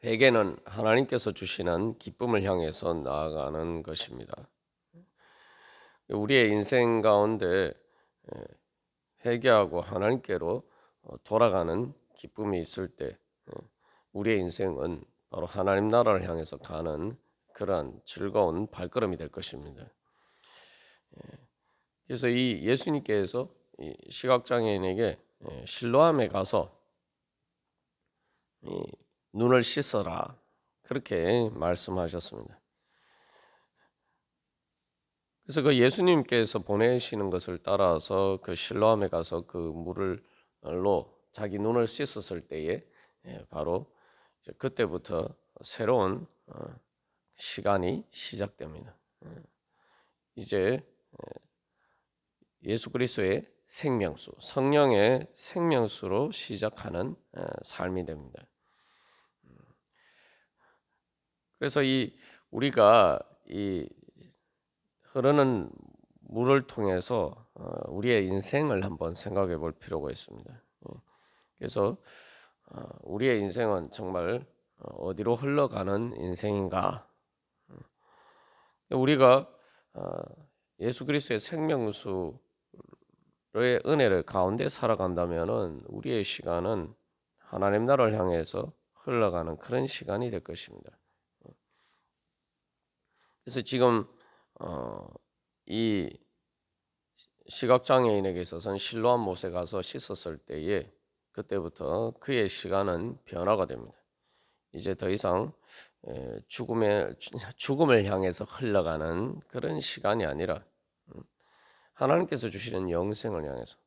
회개는 하나님께서 주시는 기쁨을 향해서 나아가는 것입니다. 우리의 인생 가운데 회개하고 하나님께로 돌아가는 기쁨이 있을 때 우리의 인생은 바로 하나님 나라를 향해서 가는 그러한 즐거운 발걸음이 될 것입니다. 그래서 이 예수님께서 이 시각장애인에게 실로암에 가서 이 눈을 씻어라 그렇게 말씀하셨습니다. 그래서 그 예수님께서 보내시는 것을 따라서 그 실로암에 가서 그 물로 자기 눈을 씻었을 때에 바로 그때부터 새로운 시간이 시작됩니다. 이제 예수 그리스도의 생명수, 성령의 생명수로 시작하는 삶이 됩니다. 그래서 이 우리가 이 흐르는 물을 통해서 우리의 인생을 한번 생각해 볼 필요가 있습니다. 그래서 우리의 인생은 정말 어디로 흘러가는 인생인가? 우리가 예수 그리스도의 생명수의 은혜를 가운데 살아간다면은 우리의 시간은 하나님 나라를 향해서 흘러가는 그런 시간이 될 것입니다. 그래서 지금 이 시각장애인에게 있어서는 실로암 못에 가서 씻었을 때에 그때부터 그의 시간은 변화가 됩니다. 이제 더 이상 죽음을 향해서 흘러가는 그런 시간이 아니라 하나님께서 주시는 영생을 향해서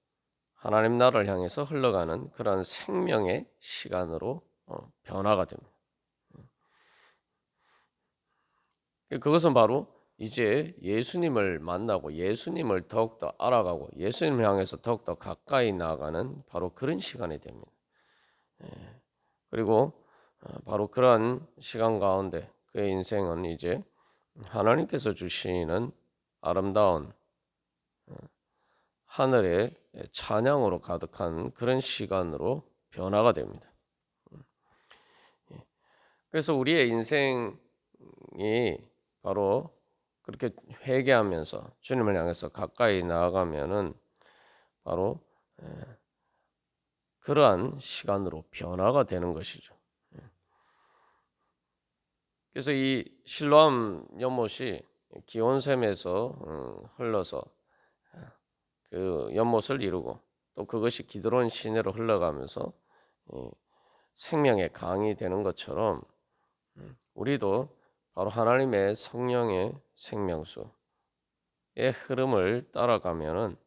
하나님 나라를 향해서 흘러가는 그런 생명의 시간으로 변화가 됩니다. 그것은 바로 이제 예수님을 만나고 예수님을 더욱더 알아가고 예수님을 향해서 더욱더 가까이 나아가는 바로 그런 시간이 됩니다. 그리고 바로 그러한 시간 가운데 그의 인생은 이제 하나님께서 주시는 아름다운 하늘의 찬양으로 가득한 그런 시간으로 변화가 됩니다. 그래서 우리의 인생이 바로 그렇게 회개하면서 주님을 향해서 가까이 나아가면은 바로 그러한 시간으로 변화가 되는 것이죠. 그래서 이 실로암 연못이 기온샘에서 흘러서 그 연못을 이루고 또 그것이 기드론 시내로 흘러가면서 생명의 강이 되는 것처럼 우리도 바로 하나님의 성령의 생명수의 흐름을 따라가면은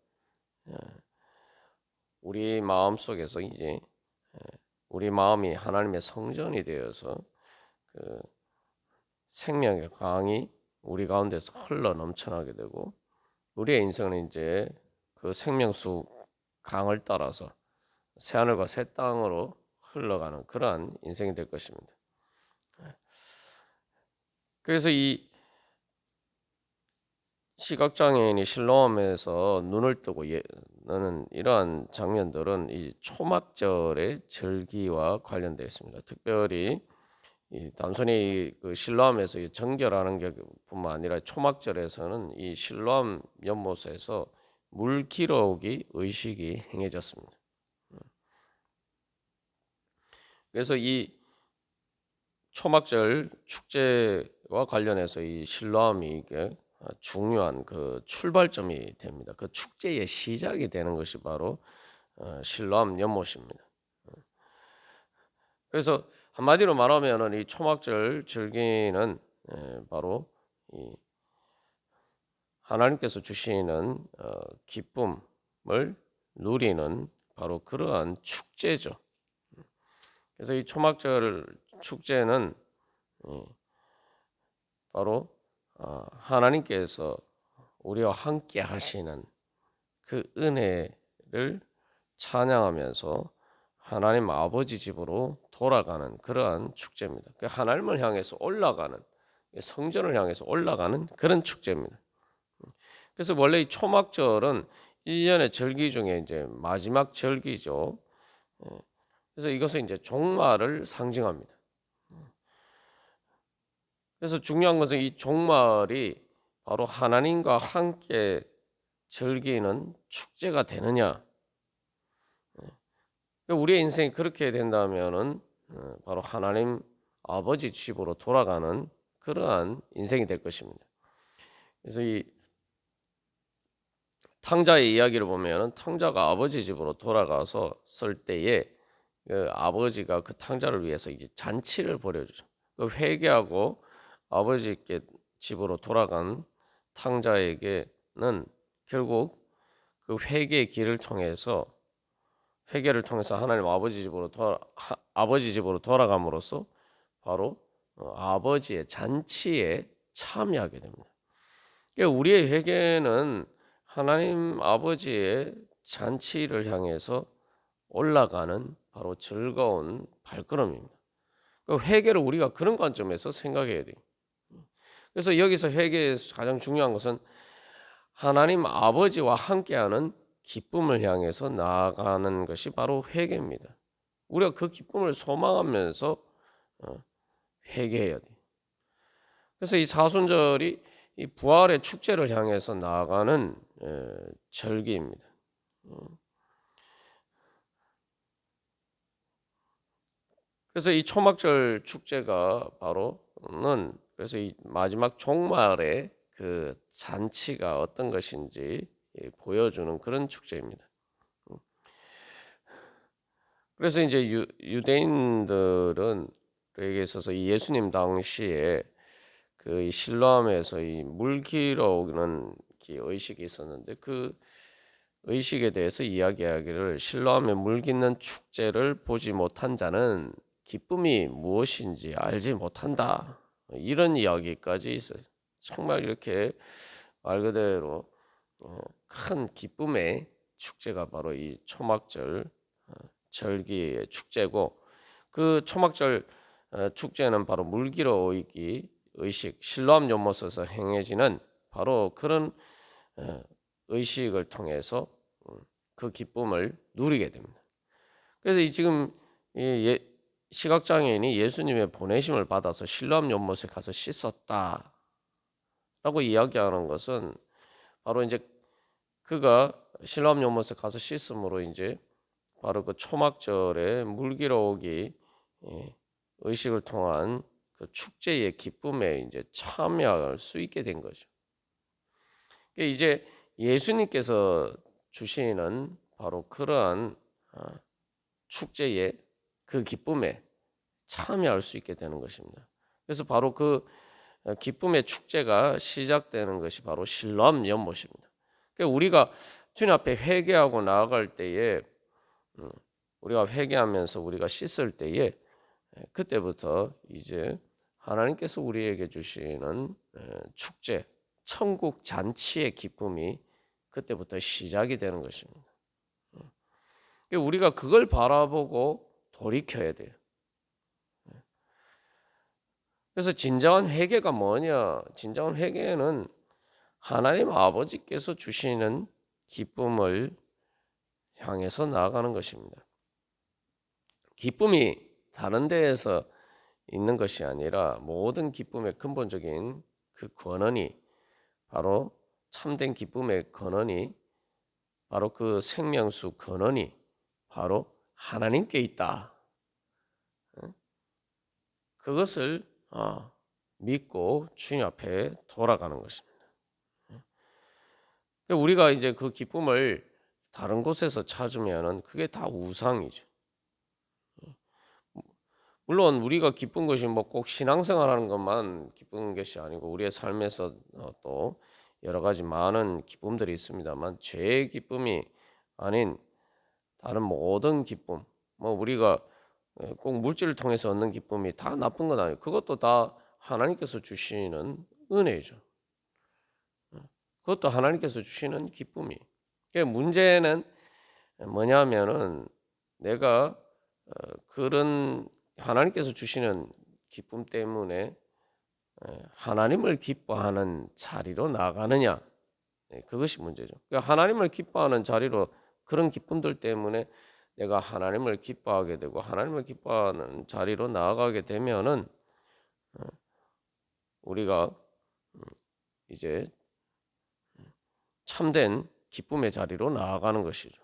우리 마음 속에서 이제 우리 마음이 하나님의 성전이 되어서 그 생명의 강이 우리 가운데서 흘러 넘쳐나게 되고 우리의 인생은 이제 그 생명수 강을 따라서 새 하늘과 새 땅으로 흘러가는 그러한 인생이 될 것입니다. 그래서 이 시각장애인이 실로암에서 눈을 뜨고 는 이러한 장면들은 이 초막절의 절기와 관련되어 있습니다. 특별히 단순히 그 실로암에서 정결하는 것뿐만 아니라 초막절에서는 이 실로암 연못에서 물 기록이 의식이 행해졌습니다. 그래서 이 초막절 축제와 관련해서 이 실로암이 이게 중요한 그 출발점이 됩니다. 그 축제의 시작이 되는 것이 바로 실로암 연못입니다. 그래서 한마디로 말하면은 이 초막절 절기는 바로 이 하나님께서 주시는 기쁨을 누리는 바로 그러한 축제죠. 그래서 이 초막절 축제는 바로 하나님께서 우리와 함께 하시는 그 은혜를 찬양하면서 하나님 아버지 집으로 돌아가는 그러한 축제입니다. 그 하나님을 향해서 올라가는 성전을 향해서 올라가는 그런 축제입니다. 그래서 원래 이 초막절은 1년의 절기 중에 이제 마지막 절기죠. 그래서 이것은 이제 종말을 상징합니다. 그래서 중요한 것은 이 종말이 바로 하나님과 함께 즐기는 축제가 되느냐. 그러니까 우리의 인생이 그렇게 된다면은 바로 하나님 아버지 집으로 돌아가는 그러한 인생이 될 것입니다. 그래서 이 탕자의 이야기를 보면은 탕자가 아버지 집으로 돌아가서 쓸 때에 그 아버지가 그 탕자를 위해서 이제 잔치를 벌여주죠. 그 회개하고 아버지께 집으로 돌아간 탕자에게는 결국 그 회개의 길을 통해서 회개를 통해서 하나님 아버지 집으로 돌아감으로써 바로 아버지의 잔치에 참여하게 됩니다. 그러니까 우리의 회개는 하나님 아버지의 잔치를 향해서 올라가는 바로 즐거운 발걸음입니다. 그 회개를 우리가 그런 관점에서 생각해야 돼요. 그래서 여기서 회개에서 가장 중요한 것은 하나님 아버지와 함께하는 기쁨을 향해서 나아가는 것이 바로 회개입니다. 우리가 그 기쁨을 소망하면서 회개해야 돼요. 그래서 이 사순절이 이 부활의 축제를 향해서 나아가는 절기입니다. 그래서 이 초막절 축제가 바로는 그래서 이 마지막 종말의 그 잔치가 어떤 것인지 보여주는 그런 축제입니다. 그래서 이제 유대인들은 에게 있어서 이 예수님 당시에 그 실로암에서 이 물 길어오는 의식이 있었는데 그 의식에 대해서 이야기하기를 실로암에 물 깃는 축제를 보지 못한 자는 기쁨이 무엇인지 알지 못한다. 이런 이야기까지 있어요. 정말 이렇게 말 그대로 큰 기쁨의 축제가 바로 이 초막절 절기의 축제고 그 초막절 축제는 바로 물기로 오이기 의식 실로암 연못에서 행해지는 바로 그런 의식을 통해서 그 기쁨을 누리게 됩니다. 그래서 지금 시각장애인이 예수님의 보내심을 받아서 실로암 연못에 가서 씻었다라고 이야기하는 것은 바로 이제 그가 실로암 연못에 가서 씻음으로 이제 바로 그 초막절에 물기로 오기 의식을 통한 그 축제의 기쁨에 이제 참여할 수 있게 된 거죠. 이제 예수님께서 주시는 바로 그러한 축제의 그 기쁨에 참여할 수 있게 되는 것입니다. 그래서 바로 그 기쁨의 축제가 시작되는 것이 바로 실로암 연못입니다. 우리가 주님 앞에 회개하고 나아갈 때에 우리가 회개하면서 우리가 씻을 때에 그때부터 이제 하나님께서 우리에게 주시는 축제, 천국 잔치의 기쁨이 그때부터 시작이 되는 것입니다. 우리가 그걸 바라보고 돌이켜야 돼요. 그래서 진정한 회개가 뭐냐? 진정한 회개는 하나님 아버지께서 주시는 기쁨을 향해서 나아가는 것입니다. 기쁨이 다른 데에서 있는 것이 아니라 모든 기쁨의 근본적인 그 근원이 바로 참된 기쁨의 근원이 바로 그 생명수 근원이 바로 하나님께 있다. 그것을 믿고 주님 앞에 돌아가는 것입니다. 우리가 이제 그 기쁨을 다른 곳에서 찾으면은 그게 다 우상이죠. 물론 우리가 기쁜 것이 뭐 꼭 신앙생활하는 것만 기쁜 것이 아니고 우리의 삶에서 또 여러 가지 많은 기쁨들이 있습니다만 죄의 기쁨이 아닌 다른 모든 기쁨, 뭐 우리가 꼭 물질을 통해서 얻는 기쁨이 다 나쁜 건 아니에요. 그것도 다 하나님께서 주시는 은혜죠. 그것도 하나님께서 주시는 기쁨이. 문제는 뭐냐면은 내가 그런 하나님께서 주시는 기쁨 때문에 하나님을 기뻐하는 자리로 나가느냐, 그것이 문제죠. 그러니까 하나님을 기뻐하는 자리로 그런 기쁨들 때문에 내가 하나님을 기뻐하게 되고 하나님을 기뻐하는 자리로 나아가게 되면은 우리가 이제 참된 기쁨의 자리로 나아가는 것이죠.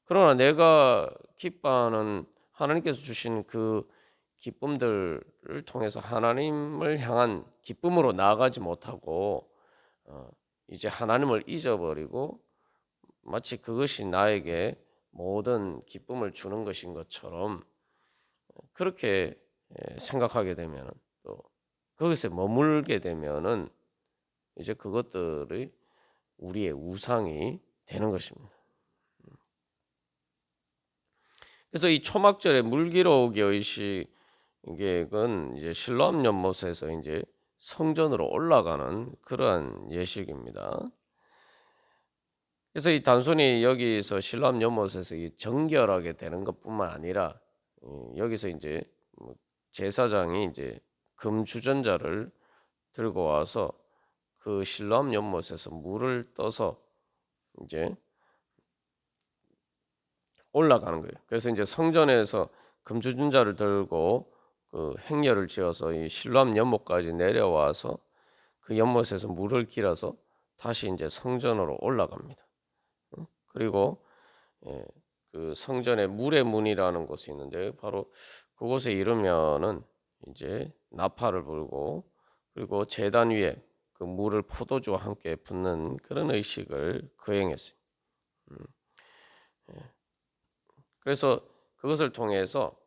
그러나 내가 기뻐하는 하나님께서 주신 그 기쁨들을 통해서 하나님을 향한 기쁨으로 나아가지 못하고 이제 하나님을 잊어버리고 마치 그것이 나에게 모든 기쁨을 주는 것인 것처럼 그렇게 생각하게 되면은 또 거기서 머물게 되면은 이제 그것들이 우리의 우상이 되는 것입니다. 그래서 이 초막절의 물기로우기 의식은 이제 실로암 연못에서 이제 성전으로 올라가는 그러한 예식입니다. 그래서 이 단순히 여기서 실로암 연못에서 이 정결하게 되는 것뿐만 아니라 여기서 이제 제사장이 이제 금주전자를 들고 와서 그 실로암 연못에서 물을 떠서 이제 올라가는 거예요. 그래서 이제 성전에서 금주전자를 들고 그 행렬을 지어서 이 실로암 연못까지 내려와서 그 연못에서 물을 길어서 다시 이제 성전으로 올라갑니다. 그리고 그 성전에 물의 문이라는 곳이 있는데 바로 그곳에 이르면은 이제 나팔을 불고 그리고 제단 위에 그 물을 포도주와 함께 붓는 그런 의식을 거행했어요. 그래서 그것을 통해서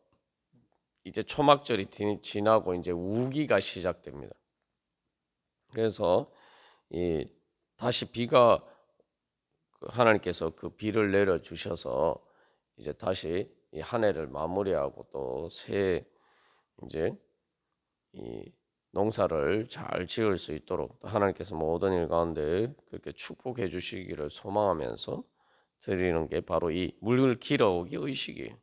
이제 초막절이 지나고 이제 우기가 시작됩니다. 그래서 이 다시 비가 하나님께서 그 비를 내려 주셔서 이제 다시 이 한 해를 마무리하고 또 새 이제 이 농사를 잘 지을 수 있도록 하나님께서 모든 일 가운데 그렇게 축복해 주시기를 소망하면서 드리는 게 바로 이 물을 길어오기 의식이에요.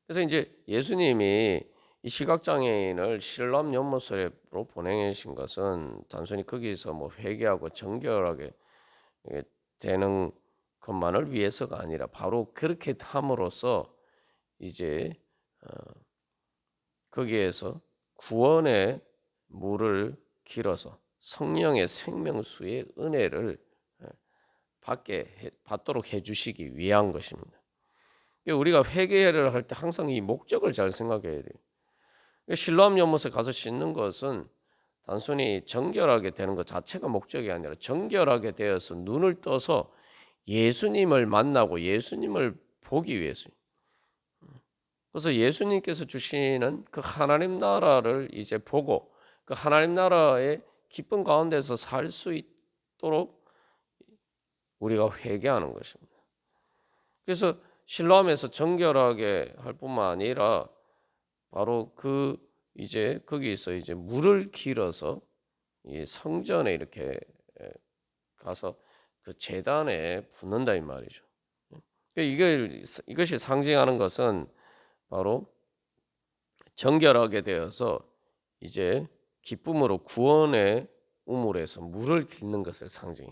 그래서 이제 예수님이 이 시각장애인을 실로암 연못으로 보내신 것은 단순히 거기서 뭐 회개하고 정결하게 되는 것만을 위해서가 아니라 바로 그렇게 함으로써 이제 거기에서 구원의 물을 길어서 성령의 생명수의 은혜를 받도록 해주시기 위한 것입니다. 우리가 회개를 할 때 항상 이 목적을 잘 생각해야 돼요. 실로암 연못에 가서 씻는 것은 단순히 정결하게 되는 것 자체가 목적이 아니라 정결하게 되어서 눈을 떠서 예수님을 만나고 예수님을 보기 위해서요. 그래서 예수님께서 주시는 그 하나님 나라를 이제 보고 그 하나님 나라의 기쁨 가운데서 살 수 있도록 우리가 회개하는 것입니다. 그래서 실로암에서 정결하게 할 뿐만 아니라 바로 그 이제 거기서 이제 물을 길어서 이 성전에 이렇게 가서 그 제단에 붓는다 이 말이죠. 이것이 상징하는 것은 바로 정결하게 되어서 이제 기쁨으로 구원의 우물에서 물을 길는 것을 상징해.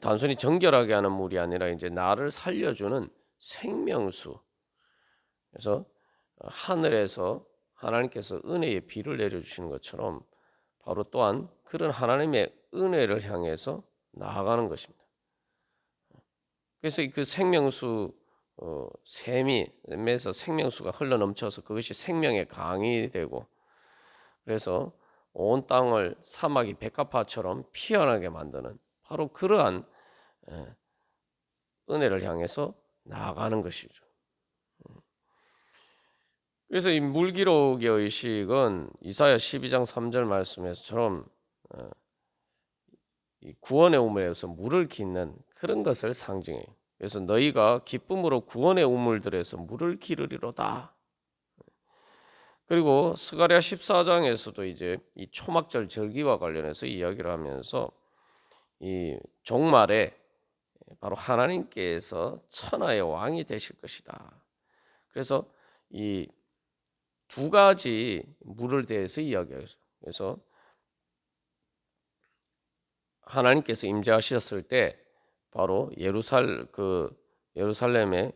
단순히 정결하게 하는 물이 아니라 이제 나를 살려주는 생명수. 그래서 하늘에서 하나님께서 은혜의 비를 내려주시는 것처럼 바로 또한 그런 하나님의 은혜를 향해서 나아가는 것입니다. 그래서 그 생명수 샘에서 생명수가 흘러 넘쳐서 그것이 생명의 강이 되고 그래서 온 땅을 사막이 백합화처럼 피어나게 만드는 바로 그러한 은혜를 향해서 나아가는 것이죠. 그래서 이 물기록의 의식은 이사야 12장 3절 말씀에서처럼 이 구원의 우물에서 물을 기는 그런 것을 상징해요. 그래서 너희가 기쁨으로 구원의 우물들에서 물을 기르리로다. 그리고 스가랴 14장에서도 이제 이 초막절 절기와 관련해서 이야기를 하면서 이 종말에 바로 하나님께서 천하의 왕이 되실 것이다. 그래서 이 두 가지 물을 대해서 이야기해요. 그래서 하나님께서 임재하셨을 때 바로 예루살렘의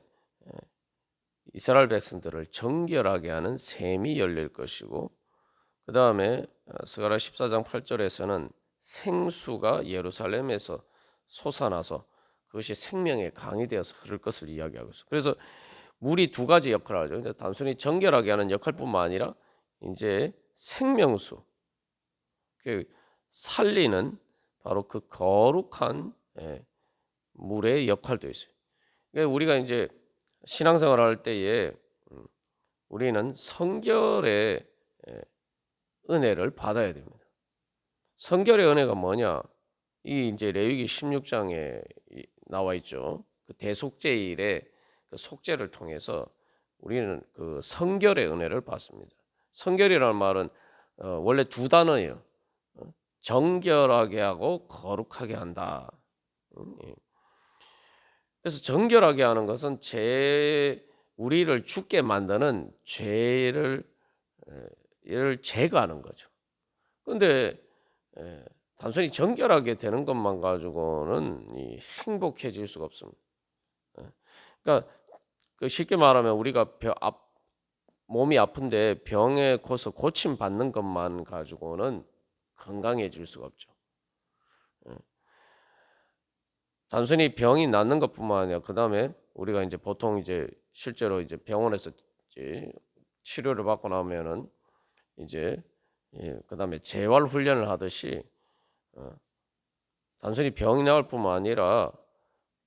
이스라엘 백성들을 정결하게 하는 샘이 열릴 것이고 그 다음에 스가랴 14장 8절에서는 생수가 예루살렘에서 솟아나서 그것이 생명의 강이 되어서 흐를 것을 이야기하고 있어요. 그래서 물이 두 가지 역할을 하죠. 근데 단순히 정결하게 하는 역할뿐만 아니라 이제 생명수, 그 살리는 바로 그 거룩한 물의 역할도 있어요. 그러니까 우리가 이제 신앙생활을 할 때에 우리는 성결의 은혜를 받아야 됩니다. 성결의 은혜가 뭐냐? 이 이제 레위기 16장에 나와 있죠. 그 대속죄일의 그 속죄를 통해서 우리는 그 성결의 은혜를 받습니다. 성결이라는 말은 원래 두 단어예요. 정결하게 하고 거룩하게 한다. 예. 그래서 정결하게 하는 것은 우리를 죽게 만드는 죄를 제거하는 거죠. 그런데 단순히 정결하게 되는 것만 가지고는 행복해질 수가 없습니다. 그러니까 그 쉽게 말하면 우리가 몸이 아픈데 병에 고서 고침 받는 것만 가지고는 건강해질 수가 없죠. 단순히 병이 낫는 것뿐만 아니라 그 다음에 우리가 이제 보통 이제 실제로 이제 병원에서 이제 치료를 받고 나면은 이제 그 다음에 재활 훈련을 하듯이 단순히 병이 나을 뿐만 아니라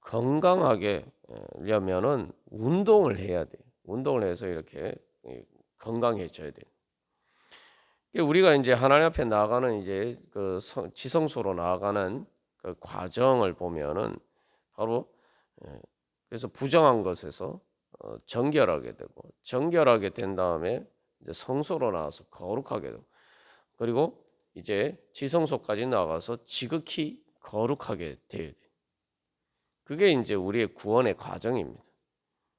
건강하게 려면은 운동을 해야 돼. 운동을 해서 이렇게 건강해져야 돼. 우리가 이제 하나님 앞에 나아가는 이제 그 지성소로 나아가는 그 과정을 보면은 바로 그래서 부정한 것에서 정결하게 되고 정결하게 된 다음에 이제 성소로 나와서 거룩하게 되고 그리고 이제 지성소까지 나가서 지극히 거룩하게 돼야 돼. 그게 이제 우리의 구원의 과정입니다.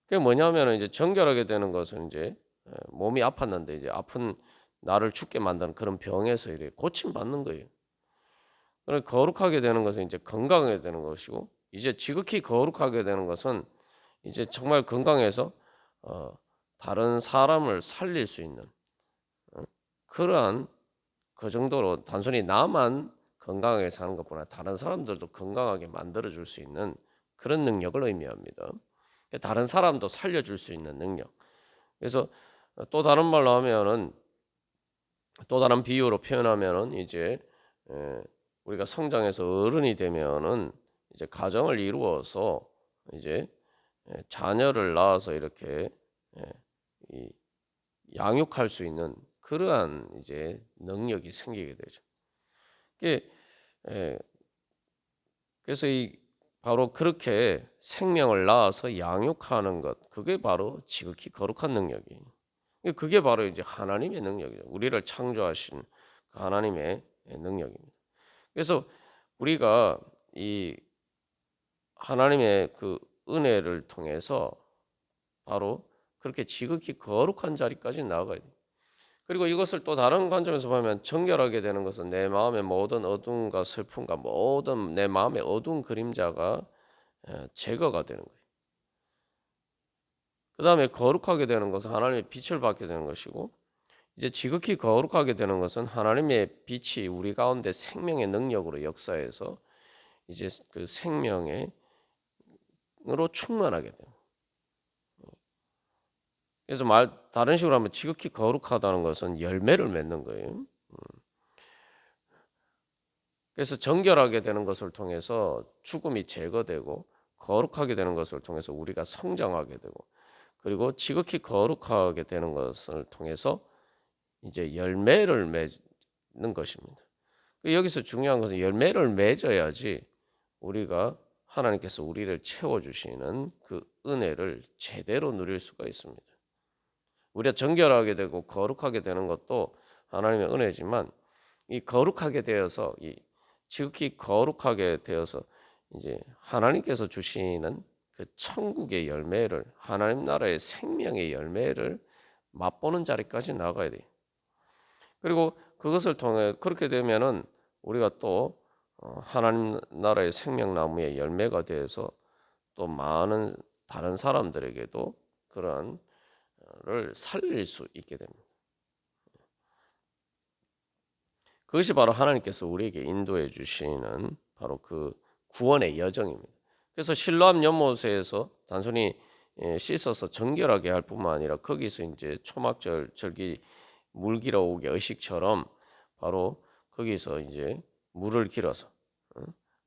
그게 뭐냐면은 이제 정결하게 되는 것은 이제 몸이 아팠는데 이제 아픈 나를 죽게 만드는 그런 병에서 이렇게 고침 받는 거예요. 그러니까 거룩하게 되는 것은 이제 건강하게 되는 것이고 이제 지극히 거룩하게 되는 것은 이제 정말 건강해서 다른 사람을 살릴 수 있는 그러한 그 정도로 단순히 나만 건강하게 사는 것보다 다른 사람들도 건강하게 만들어 줄 수 있는 그런 능력을 의미합니다. 다른 사람도 살려줄 수 있는 능력. 그래서 또 다른 말로 하면은 또 다른 비유로 표현하면은 이제 우리가 성장해서 어른이 되면은 이제 가정을 이루어서 이제 자녀를 낳아서 이렇게 양육할 수 있는 그러한 이제 능력이 생기게 되죠. 이게 그래서 바로 그렇게 생명을 낳아서 양육하는 것 그게 바로 지극히 거룩한 능력이에요. 그게 바로 이제 하나님의 능력이죠. 우리를 창조하신 하나님의 능력입니다. 그래서 우리가 이 하나님의 그 은혜를 통해서 바로 그렇게 지극히 거룩한 자리까지 나아가야 돼요. 그리고 이것을 또 다른 관점에서 보면 정결하게 되는 것은 내 마음의 모든 어둠과 슬픔과 모든 내 마음의 어두운 그림자가 제거가 되는 거예요. 그 다음에 거룩하게 되는 것은 하나님의 빛을 받게 되는 것이고 이제 지극히 거룩하게 되는 것은 하나님의 빛이 우리 가운데 생명의 능력으로 역사해서 이제 그 생명으로 충만하게 돼요. 그래서 다른 식으로 하면 지극히 거룩하다는 것은 열매를 맺는 거예요. 그래서 정결하게 되는 것을 통해서 죽음이 제거되고 거룩하게 되는 것을 통해서 우리가 성장하게 되고 그리고 지극히 거룩하게 되는 것을 통해서 이제 열매를 맺는 것입니다. 여기서 중요한 것은 열매를 맺어야지 우리가 하나님께서 우리를 채워주시는 그 은혜를 제대로 누릴 수가 있습니다. 우리가 정결하게 되고 거룩하게 되는 것도 하나님의 은혜지만 이 거룩하게 되어서 이 지극히 거룩하게 되어서 이제 하나님께서 주시는 그 천국의 열매를 하나님 나라의 생명의 열매를 맛보는 자리까지 나가야 돼요. 그리고 그것을 통해 그렇게 되면은 우리가 또 하나님 나라의 생명나무의 열매가 되어서 또 많은 다른 사람들에게도 그러한 를 살릴 수 있게 됩니다. 그것이 바로 하나님께서 우리에게 인도해 주시는 바로 그 구원의 여정입니다. 그래서 실로암 연못에서 단순히 씻어서 정결하게 할 뿐만 아니라 거기서 이제 초막절 절기 물 길어오게 의식처럼 바로 거기서 이제 물을 길어서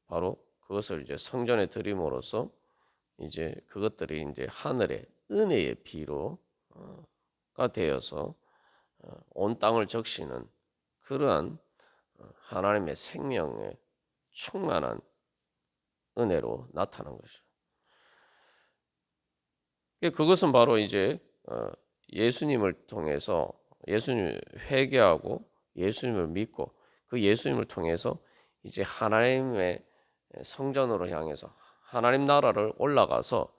바로 그것을 이제 성전에 드림으로써 이제 그것들이 이제 하늘의 은혜의 비로가 되어서 온 땅을 적시는 그러한 하나님의 생명의 충만한 은혜로 나타난 것이죠. 그것은 바로 이제 예수님을 통해서 예수님을 회개하고 예수님을 믿고 그 예수님을 통해서 이제 하나님의 성전으로 향해서 하나님 나라를 올라가서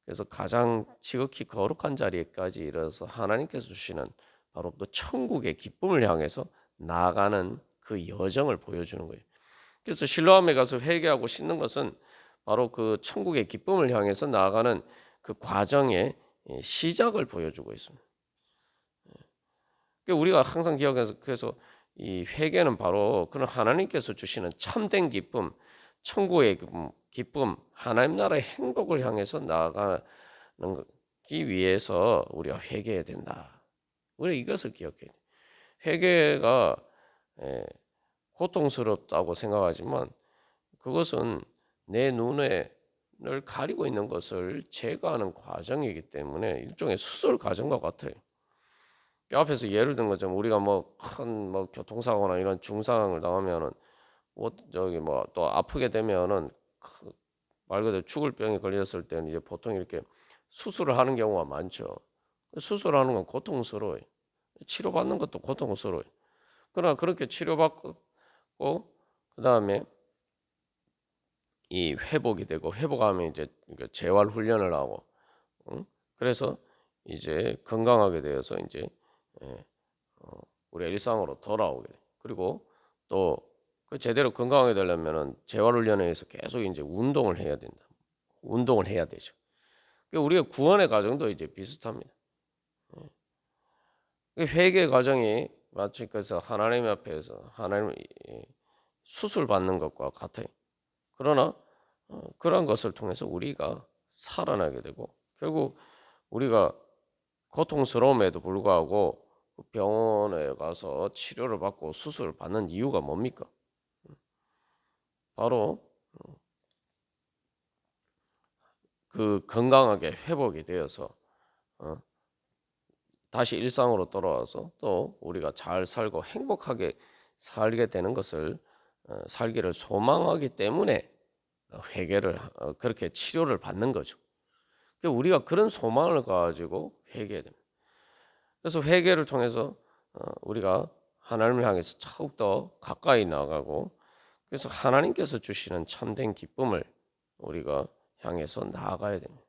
그래서 가장 지극히 거룩한 자리에까지 이르러서 하나님께서 주시는 바로 그 천국의 기쁨을 향해서 나아가는 그 여정을 보여주는 거예요. 그래서 실로암에 가서 회개하고 씻는 것은 바로 그 천국의 기쁨을 향해서 나아가는 그 과정의 시작을 보여주고 있습니다. 우리가 항상 기억해서 그래서 이 회개는 바로 그런 하나님께서 주시는 참된 기쁨, 천국의 기쁨, 하나님 나라의 행복을 향해서 나아가기 위해서 우리가 회개해야 된다. 우리 이것을 기억해야 돼. 회개가 고통스럽다고 생각하지만 그것은 내 눈을 가리고 있는 것을 제거하는 과정이기 때문에 일종의 수술 과정과 같아요. 앞에서 예를 든 것처럼 우리가 뭐 큰 뭐 교통사고나 이런 중상을 당하면은 뭐 저기 뭐 또 아프게 되면은 말 그대로 죽을 병에 걸렸을 때는 이제 보통 이렇게 수술을 하는 경우가 많죠. 수술하는 건 고통스러워요. 치료받는 것도 고통스러워요. 그러나 그렇게 치료받고 그다음에 이 회복이 되고 회복하면 이제 재활 훈련을 하고 그래서 이제 건강하게 되어서 이제 우리 일상으로 돌아오게 돼. 그리고 또 그 제대로 건강하게 되려면은 재활 훈련에 의해서 계속 이제 운동을 해야 된다. 운동을 해야 되죠. 우리가 구원의 과정도 이제 비슷합니다. 회개 과정이 마치 그래서 하나님 앞에서 하나님 수술 받는 것과 같아요. 그러나 그런 것을 통해서 우리가 살아나게 되고 결국 우리가 고통스러움에도 불구하고 병원에 가서 치료를 받고 수술을 받는 이유가 뭡니까? 바로 그 건강하게 회복이 되어서 다시 일상으로 돌아와서 또 우리가 잘 살고 행복하게 살게 되는 것을 살기를 소망하기 때문에 회개를 그렇게 치료를 받는 거죠. 우리가 그런 소망을 가지고 회개해야 됩니다. 그래서 회개를 통해서 우리가 하나님을 향해서 더욱더 가까이 나가고 그래서 하나님께서 주시는 참된 기쁨을 우리가 향해서 나아가야 됩니다.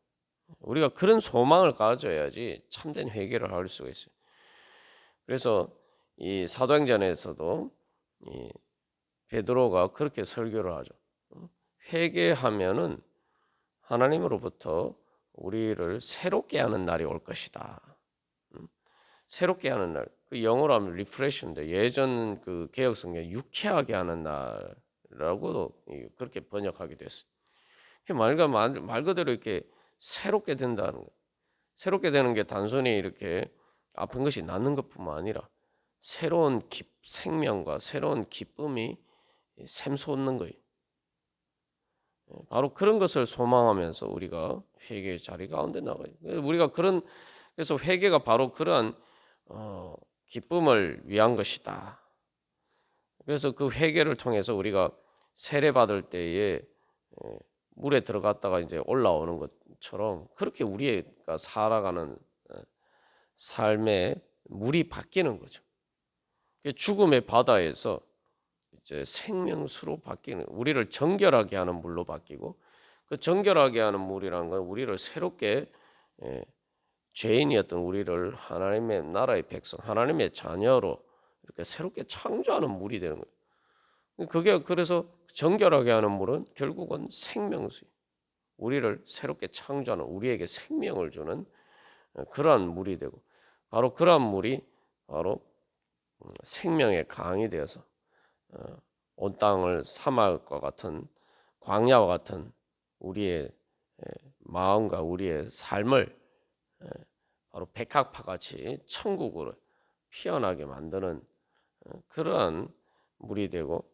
우리가 그런 소망을 가져야지 참된 회개를 할 수가 있어요. 그래서 이 사도행전에서도 이 베드로가 그렇게 설교를 하죠. 회개하면은 하나님으로부터 우리를 새롭게 하는 날이 올 것이다. 새롭게 하는 날. 그 영어로 하면 리프레시인데 예전 그 개역 성경 유쾌하게 하는 날이라고 그렇게 번역하게 됐어요. 말 그대로 이렇게 새롭게 된다는 거예요. 새롭게 되는 게 단순히 이렇게 아픈 것이 낫는 것뿐만 아니라 새로운 생명과 새로운 기쁨이 샘솟는 거예요. 바로 그런 것을 소망하면서 우리가 회개의 자리 가운데 나가요. 우리가 그래서 회개가 바로 그러한 기쁨을 위한 것이다. 그래서 그 회개를 통해서 우리가 세례 받을 때에 물에 들어갔다가 이제 올라오는 것처럼 그렇게 우리가 살아가는 삶의 물이 바뀌는 거죠. 죽음의 바다에서 이제 생명수로 바뀌는 우리를 정결하게 하는 물로 바뀌고 그 정결하게 하는 물이라는 건 우리를 새롭게 죄인이었던 우리를 하나님의 나라의 백성, 하나님의 자녀로 이렇게 새롭게 창조하는 물이 되는 거예요. 그게 그래서 정결하게 하는 물은 결국은 생명수, 우리를 새롭게 창조하는 우리에게 생명을 주는 그러한 물이 되고 바로 그러한 물이 바로 생명의 강이 되어서 온 땅을 사막과 같은 광야와 같은 우리의 마음과 우리의 삶을 바로 백합화 같이 천국으로 피어나게 만드는 그러한 물이 되고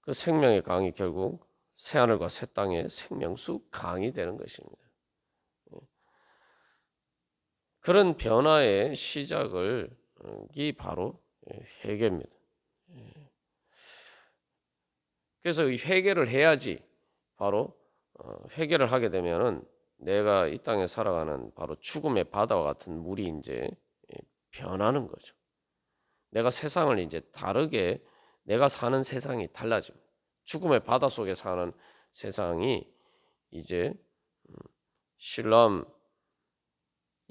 그 생명의 강이 결국 새하늘과 새 땅의 생명수 강이 되는 것입니다. 그런 변화의 시작을 이 바로 회개입니다. 그래서 이 회개를 해야지 바로 회개를 하게 되면은 내가 이 땅에 살아가는 바로 죽음의 바다와 같은 물이 이제 변하는 거죠. 내가 세상을 이제 다르게 내가 사는 세상이 달라집니다. 죽음의 바다 속에 사는 세상이 이제 실람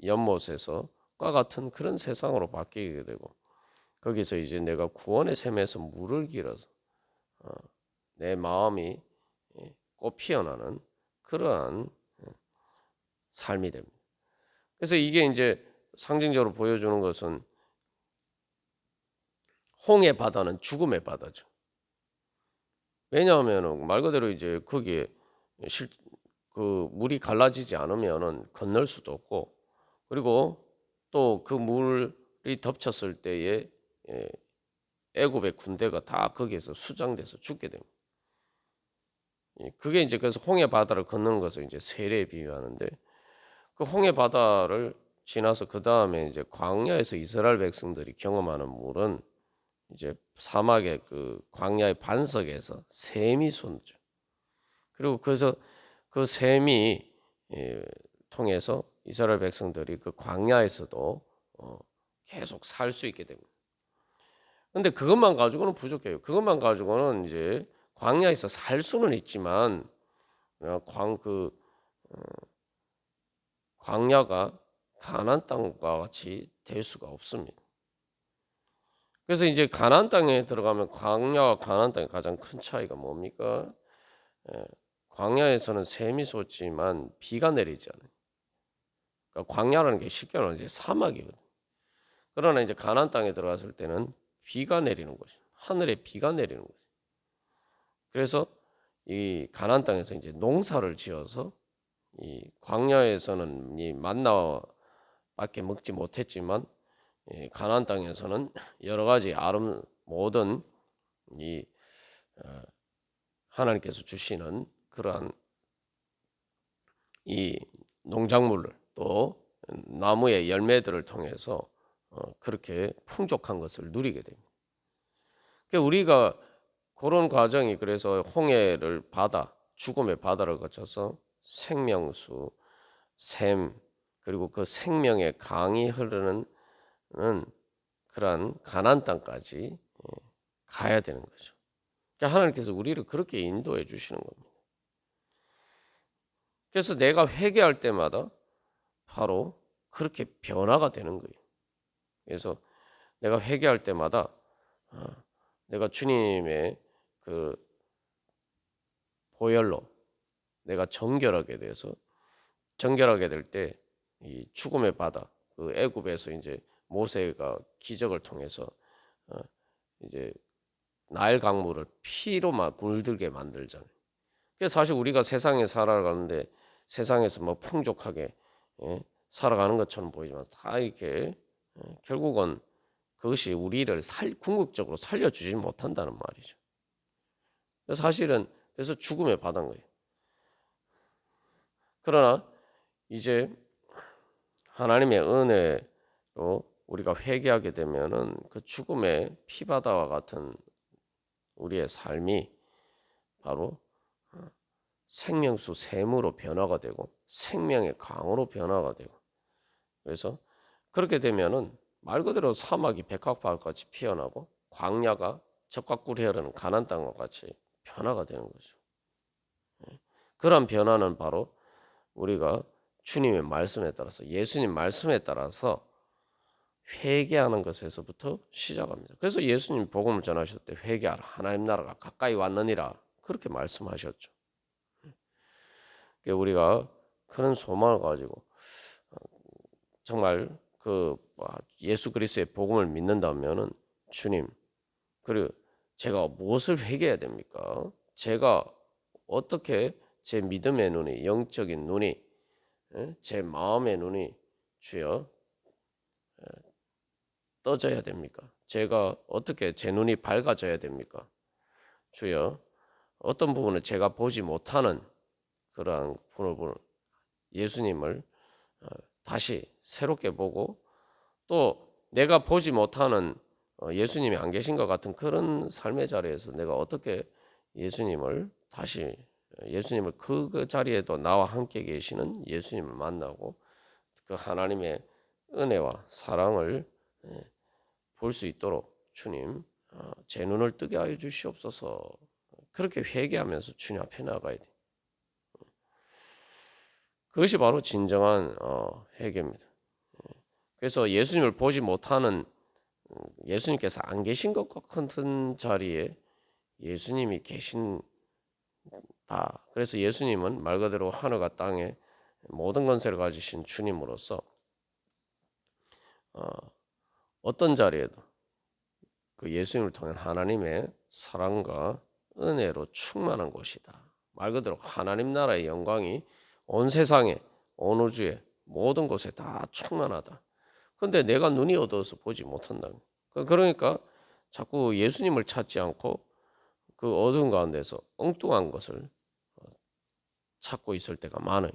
연못에서과 같은 그런 세상으로 바뀌게 되고 거기서 이제 내가 구원의 샘에서 물을 길어서 내 마음이 꽃 피어나는 그러한 삶이 됩니다. 그래서 이게 이제 상징적으로 보여주는 것은 홍해 바다는 죽음의 바다죠. 왜냐하면 말 그대로 이제 거기에 그 물이 갈라지지 않으면은 건널 수도 없고 그리고 또 그 물이 덮쳤을 때에 애굽의 군대가 다 거기에서 수장돼서 죽게 됩니다. 그게 이제 그래서 홍해 바다를 건너는 것을 이제 세례에 비유하는데 그 홍해 바다를 지나서 그 다음에 이제 광야에서 이스라엘 백성들이 경험하는 물은 이제 사막의 그 광야의 반석에서 샘이 솟죠. 그리고 그래서 그 샘이 통해서 이스라엘 백성들이 그 광야에서도 계속 살 수 있게 됩니다. 근데 그것만 가지고는 부족해요. 그것만 가지고는 이제 광야에서 살 수는 있지만 광야가 가나안 땅과 같이 될 수가 없습니다. 그래서 이제 가나안 땅에 들어가면 광야와 가나안 땅의 가장 큰 차이가 뭡니까? 광야에서는 샘이 솟지만 비가 내리지 않아요. 그러니까 광야라는 게 쉽게 말하면 이제 사막이거든. 그러나 이제 가나안 땅에 들어갔을 때는 비가 내리는 것이 하늘에 비가 내리는 거죠. 그래서 이 가나안 땅에서 이제 농사를 지어서 이 광야에서는 이 만나밖에 먹지 못했지만 이 가나안 땅에서는 여러 가지 모든 이 하나님께서 주시는 그러한 이 농작물을 또 나무의 열매들을 통해서 그렇게 풍족한 것을 누리게 됩니다. 그러니까 우리가 그런 과정이 그래서 홍해를 죽음의 바다를 거쳐서 생명수, 샘 그리고 그 생명의 강이 흐르는 그러한 가나안 땅까지 가야 되는 거죠. 그러니까 하나님께서 우리를 그렇게 인도해 주시는 겁니다. 그래서 내가 회개할 때마다 바로 그렇게 변화가 되는 거예요. 그래서 내가 회개할 때마다 내가 주님의 그 보혈로 내가 정결하게 될 때 이 죽음의 바다 그 애굽에서 이제 모세가 기적을 통해서 이제 나일 강물을 피로만 물들게 만들잖아요. 그래서 사실 우리가 세상에 살아가는데 세상에서 뭐 풍족하게 살아가는 것처럼 보이지만 다 이렇게 결국은 그것이 우리를 궁극적으로 살려주지 못한다는 말이죠. 그래서 사실은 그래서 죽음에 받은 거예요. 그러나 이제 하나님의 은혜로 우리가 회개하게 되면은 그 죽음의 피바다와 같은 우리의 삶이 바로 생명수 샘으로 변화가 되고 생명의 강으로 변화가 되고 그래서 그렇게 되면은 말 그대로 사막이 백합화같이 피어나고 광야가 적과 꿀이 흐르는 가나안 땅과 같이 변화가 되는 거죠. 그런 변화는 바로 우리가 주님의 말씀에 따라서 예수님 말씀에 따라서 회개하는 것에서부터 시작합니다. 그래서 예수님 복음을 전하실 때 회개하라 하나님 나라가 가까이 왔느니라 그렇게 말씀하셨죠. 우리가 그런 소망을 가지고 정말 그 예수 그리스도의 복음을 믿는다면은 주님 그리고 제가 무엇을 회개해야 됩니까? 제가 어떻게 제 믿음의 눈이, 영적인 눈이, 제 마음의 눈이 주여 떠져야 됩니까? 제가 어떻게 제 눈이 밝아져야 됩니까? 주여 어떤 부분을 제가 보지 못하는 그러한 부분을 예수님을 다시 새롭게 보고 또 내가 보지 못하는 예수님이 안 계신 것 같은 그런 삶의 자리에서 내가 어떻게 예수님을 다시 예수님을 그 자리에도 나와 함께 계시는 예수님을 만나고 그 하나님의 은혜와 사랑을 볼 수 있도록 주님 제 눈을 뜨게 하여 주시옵소서. 그렇게 회개하면서 주님 앞에 나가야 돼. 그것이 바로 진정한 회개입니다. 그래서 예수님을 보지 못하는 예수님께서 안 계신 것 같은 자리에 예수님이 계신다. 그래서 예수님은 말 그대로 하늘과 땅에 모든 권세를 가지신 주님으로서 어떤 자리에도 그 예수님을 통한 하나님의 사랑과 은혜로 충만한 곳이다. 말 그대로 하나님 나라의 영광이 온 세상에 온 우주에 모든 곳에 다 충만하다. 근데 내가 눈이 어두워서 보지 못한다. 그러니까 자꾸 예수님을 찾지 않고 그 어두운 가운데서 엉뚱한 것을 찾고 있을 때가 많아요.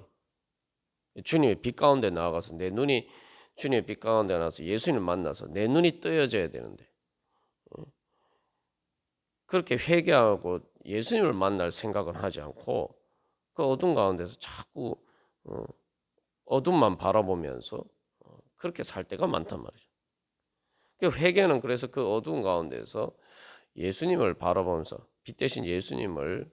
주님의 빛 가운데 나아가서 내 눈이 주님의 빛 가운데 나와서 예수님을 만나서 내 눈이 뜨여져야 되는데 그렇게 회개하고 예수님을 만날 생각은 하지 않고 그 어둠 가운데서 자꾸 어둠만 바라보면서 그렇게 살 때가 많단 말이죠. 그 회개는 그래서 그 어두운 가운데서 예수님을 바라보면서 빛 대신 예수님을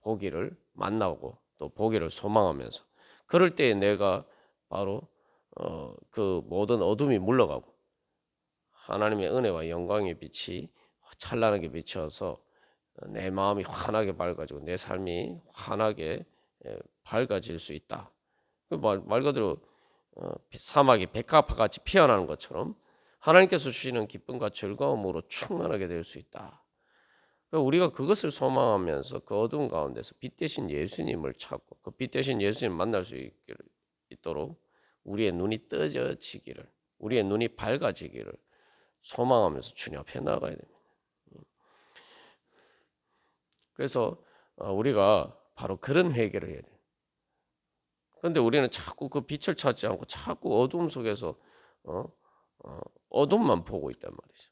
보기를 만나고 또 보기를 소망하면서 그럴 때 내가 바로 그 모든 어둠이 물러가고 하나님의 은혜와 영광의 빛이 찬란하게 비춰서 내 마음이 환하게 밝아지고 내 삶이 환하게 밝아질 수 있다. 말 그대로 사막이 백합화같이 피어나는 것처럼 하나님께서 주시는 기쁨과 즐거움으로 충만하게 될 수 있다. 우리가 그것을 소망하면서 그 어두운 가운데서 빛 대신 예수님을 찾고 그 빛 대신 예수님 만날 수 있도록 우리의 눈이 떠져지기를 우리의 눈이 밝아지기를 소망하면서 주님 앞에 나가야 됩니다. 그래서 우리가 바로 그런 회개를 해야 돼요. 그런데 우리는 자꾸 그 빛을 찾지 않고 자꾸 어둠 속에서 어둠만 보고 있단 말이죠.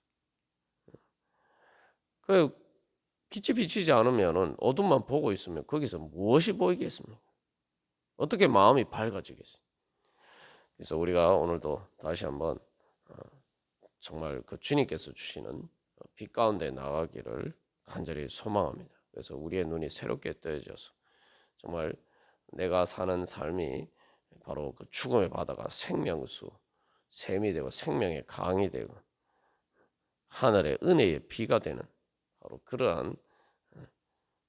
그 빛이 비치지 않으면은 어둠만 보고 있으면 거기서 무엇이 보이겠습니까? 어떻게 마음이 밝아지겠어요? 그래서 우리가 오늘도 다시 한번 정말 그 주님께서 주시는 빛 가운데 나가기를 간절히 소망합니다. 그래서 우리의 눈이 새롭게 뜨여져서 정말 내가 사는 삶이 바로 그 죽음의 바다가 생명수, 샘이 되고 생명의 강이 되고 하늘의 은혜의 비가 되는 바로 그러한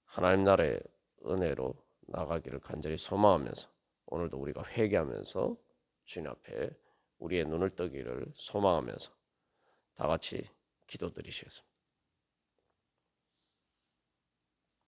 하나님 나라의 은혜로 나가기를 간절히 소망하면서 오늘도 우리가 회개하면서 주님 앞에 우리의 눈을 뜨기를 소망하면서 다 같이 기도드리시겠습니다.